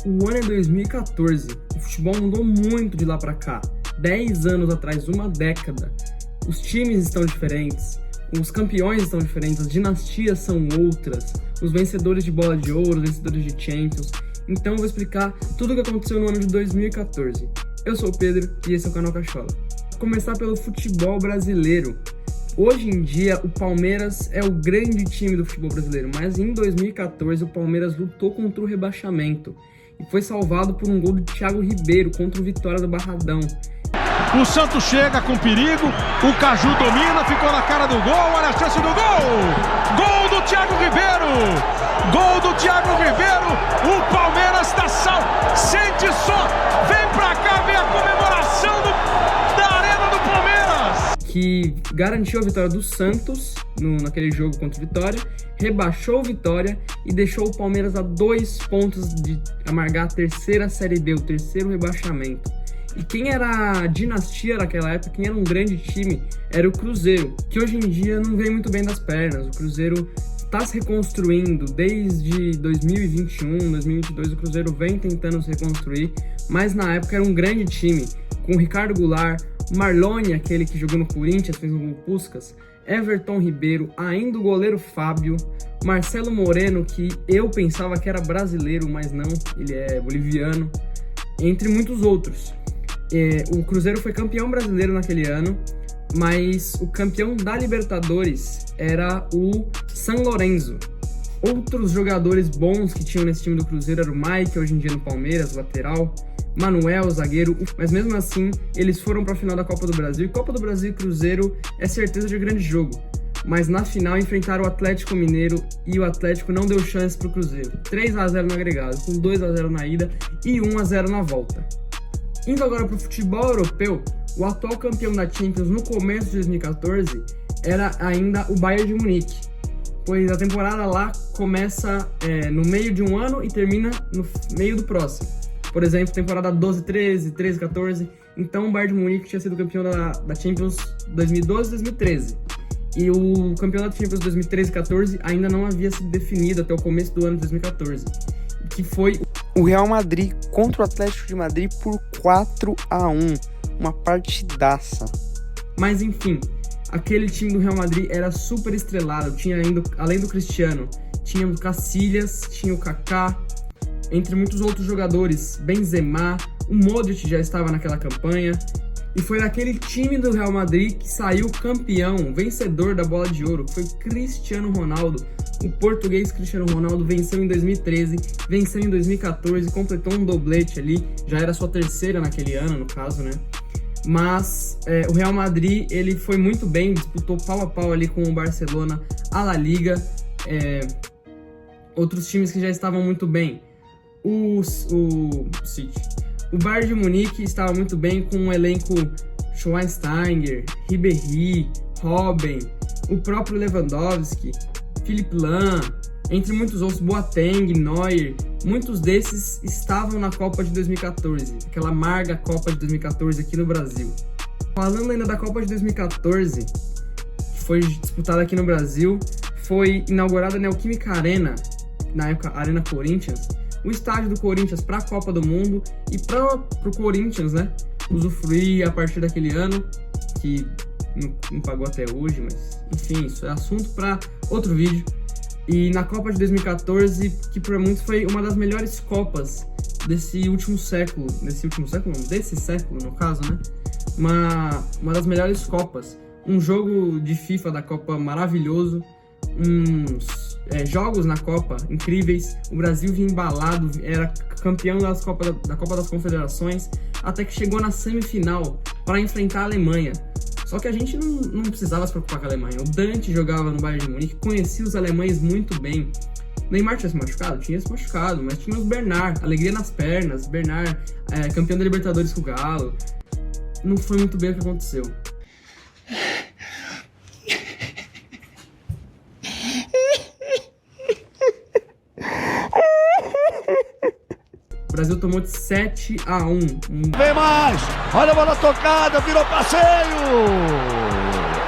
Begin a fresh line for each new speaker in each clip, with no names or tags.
O ano é 2014, o futebol mudou muito de lá pra cá. 10 anos atrás, uma década. Os times estão diferentes, os campeões estão diferentes, as dinastias são outras, os vencedores de bola de ouro, os vencedores de Champions. Então eu vou explicar tudo o que aconteceu no ano de 2014. Eu sou o Pedro e esse é o canal Cachola. Vou começar pelo futebol brasileiro. Hoje em dia, o Palmeiras é o grande time do futebol brasileiro, mas em 2014 o Palmeiras lutou contra o rebaixamento e foi salvado por um gol do Thiago Ribeiro contra o Vitória do Barradão.
O Santos chega com perigo, o Caju domina, ficou na cara do gol, olha a chance do gol! Gol do Thiago Ribeiro! Gol do Thiago Ribeiro! O Palmeiras está salvo! Sente só! Vem pra cá, vem a comemoração da Arena do Palmeiras!
Que garantiu a vitória do Santos naquele jogo contra o Vitória, rebaixou o Vitória e deixou o Palmeiras a 2 pontos de amargar a terceira Série B, o terceiro rebaixamento. E quem era a dinastia naquela época, quem era um grande time, era o Cruzeiro, que hoje em dia não vem muito bem das pernas. O Cruzeiro está se reconstruindo desde 2021, 2022, o Cruzeiro vem tentando se reconstruir, mas na época era um grande time, com o Ricardo Goulart, Marlone, aquele que jogou no Corinthians, fez um gol Puskás, Everton Ribeiro, ainda o goleiro Fábio, Marcelo Moreno, que eu pensava que era brasileiro, mas não, ele é boliviano, entre muitos outros. O Cruzeiro foi campeão brasileiro naquele ano, mas o campeão da Libertadores era o San Lorenzo. Outros jogadores bons que tinham nesse time do Cruzeiro era o Mike, hoje em dia no Palmeiras, lateral, Manuel, zagueiro, mas mesmo assim eles foram para a final da Copa do Brasil. E Copa do Brasil e Cruzeiro é certeza de grande jogo, mas na final enfrentaram o Atlético Mineiro e o Atlético não deu chance para o Cruzeiro. 3-0 no agregado, com 2-0 na ida e 1-0 na volta. Indo agora para o futebol europeu, o atual campeão da Champions no começo de 2014 era ainda o Bayern de Munique, pois a temporada lá começa no meio de um ano e termina no meio do próximo. Por exemplo, temporada 12-13, 13-14, então o Bayern de Munique tinha sido campeão da Champions 2012-2013. E o campeonato Champions 2013-14 ainda não havia sido definido até o começo do ano de 2014, que foi
o Real Madrid contra o Atlético de Madrid por 4-1, uma partidaça.
Mas enfim, aquele time do Real Madrid era super estrelado, tinha ainda, além do Cristiano, tinha o Casillas, tinha o Kaká, entre muitos outros jogadores, Benzema, o Modric já estava naquela campanha, e foi naquele time do Real Madrid que saiu campeão, vencedor da Bola de Ouro, que foi Cristiano Ronaldo. O português Cristiano Ronaldo venceu em 2013, venceu em 2014, completou um doblete ali, já era sua terceira naquele ano, no caso, né? Mas o Real Madrid, ele foi muito bem, disputou pau a pau ali com o Barcelona, a La Liga, outros times que já estavam muito bem. O City. O Bayern de Munique estava muito bem com um elenco Schweinsteiger, Ribéry, Robben, o próprio Lewandowski, Philipp Lahm, entre muitos outros, Boateng, Neuer, muitos desses estavam na Copa de 2014, aquela amarga Copa de 2014 aqui no Brasil. Falando ainda da Copa de 2014, que foi disputada aqui no Brasil, foi inaugurada a Neoquímica Arena, na época Arena Corinthians, o estádio do Corinthians para a Copa do Mundo e para o Corinthians, né, usufruir a partir daquele ano, que não pagou até hoje, mas enfim, isso é assunto para outro vídeo. E na Copa de 2014, que para muitos foi uma das melhores Copas desse século no caso, né, uma das melhores Copas, um jogo de FIFA da Copa maravilhoso, jogos na Copa incríveis, o Brasil vinha embalado, era campeão da Copa das Confederações, até que chegou na semifinal para enfrentar a Alemanha. Só que a gente não precisava se preocupar com a Alemanha. O Dante jogava no Bayern de Munique, conhecia os alemães muito bem. Neymar tinha se machucado? Tinha se machucado, mas tinha os Bernard, alegria nas pernas, Bernard, campeão da Libertadores com o Galo. Não foi muito bem o que aconteceu. O Brasil tomou de 7-1.
Vem mais! Olha a bola tocada, virou passeio!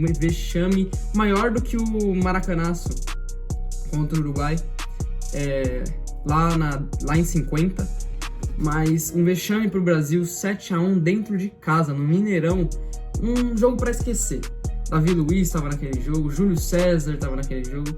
Um vexame maior do que o Maracanaço contra o Uruguai, lá em 50. mas um vexame pro Brasil, 7-1 dentro de casa, no Mineirão, um jogo para esquecer. Davi Luiz estava naquele jogo, Júlio César estava naquele jogo,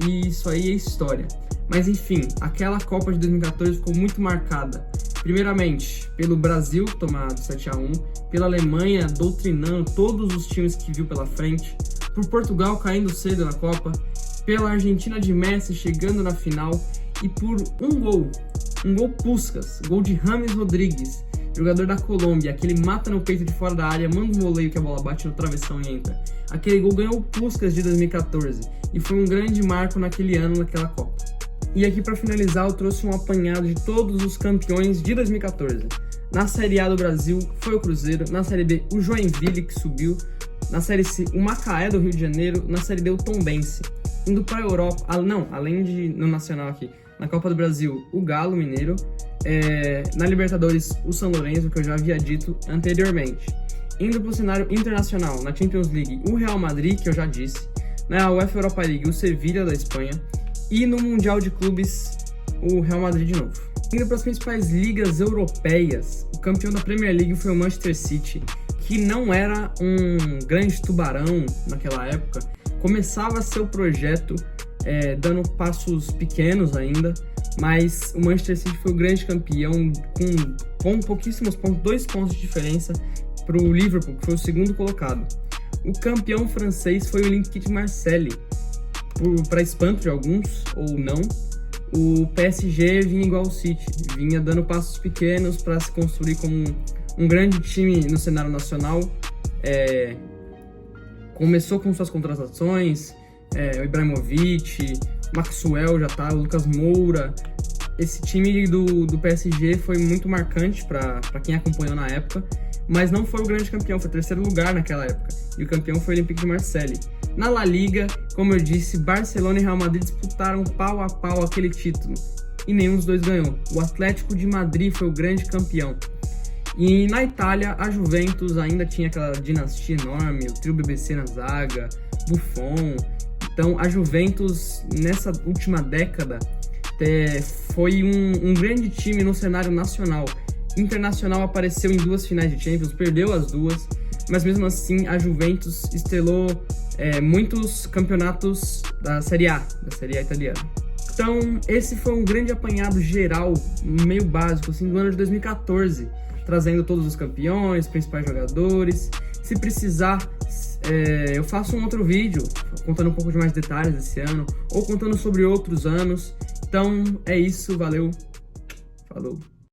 e isso aí é história. Mas enfim, aquela Copa de 2014 ficou muito marcada, primeiramente pelo Brasil tomado 7-1, pela Alemanha doutrinando todos os times que viu pela frente, por Portugal caindo cedo na Copa, pela Argentina de Messi chegando na final e por um gol Puskás, gol de James Rodrigues, jogador da Colômbia, aquele mata no peito de fora da área, manda um voleio que a bola bate no travessão e entra. Aquele gol ganhou o Puskás de 2014 e foi um grande marco naquele ano, naquela Copa. E aqui para finalizar eu trouxe um apanhado de todos os campeões de 2014. Na Série A do Brasil foi o Cruzeiro, na Série B o Joinville que subiu, na Série C o Macaé do Rio de Janeiro, na Série D o Tombense. Indo para a Europa, além de no Nacional aqui, na Copa do Brasil o Galo Mineiro, na Libertadores o São Lourenço, que eu já havia dito anteriormente. Indo para o cenário internacional, na Champions League o Real Madrid, que eu já disse, na UEFA Europa League o Sevilla da Espanha, e no Mundial de Clubes, o Real Madrid de novo. Indo para as principais ligas europeias, o campeão da Premier League foi o Manchester City, que não era um grande tubarão naquela época, começava seu projeto dando passos pequenos ainda, mas o Manchester City foi o grande campeão com pouquíssimos pontos, 2 pontos de diferença para o Liverpool, que foi o segundo colocado. O campeão francês foi o Olympique de Marseille. Para espanto de alguns, ou não, o PSG vinha igual ao City, vinha dando passos pequenos para se construir como um grande time no cenário nacional. Começou com suas contratações, o Ibrahimovic, Maxwell já tá, o Lucas Moura. Esse time do PSG foi muito marcante para quem acompanhou na época, mas não foi o grande campeão, foi o 3º lugar naquela época, e o campeão foi o Olympique de Marseille. Na La Liga, como eu disse, Barcelona e Real Madrid disputaram pau a pau aquele título, e nenhum dos dois ganhou. O Atlético de Madrid foi o grande campeão. E na Itália, a Juventus ainda tinha aquela dinastia enorme, o trio BBC na zaga, Buffon. Então a Juventus, nessa última década, foi um grande time no cenário nacional. Internacional apareceu em 2 finais de Champions, perdeu as 2, mas mesmo assim a Juventus estrelou muitos campeonatos da Série A italiana. Então esse foi um grande apanhado geral, meio básico, assim, do ano de 2014, trazendo todos os campeões, principais jogadores. Se precisar, eu faço um outro vídeo contando um pouco de mais detalhes desse ano, ou contando sobre outros anos. Então é isso, valeu, falou!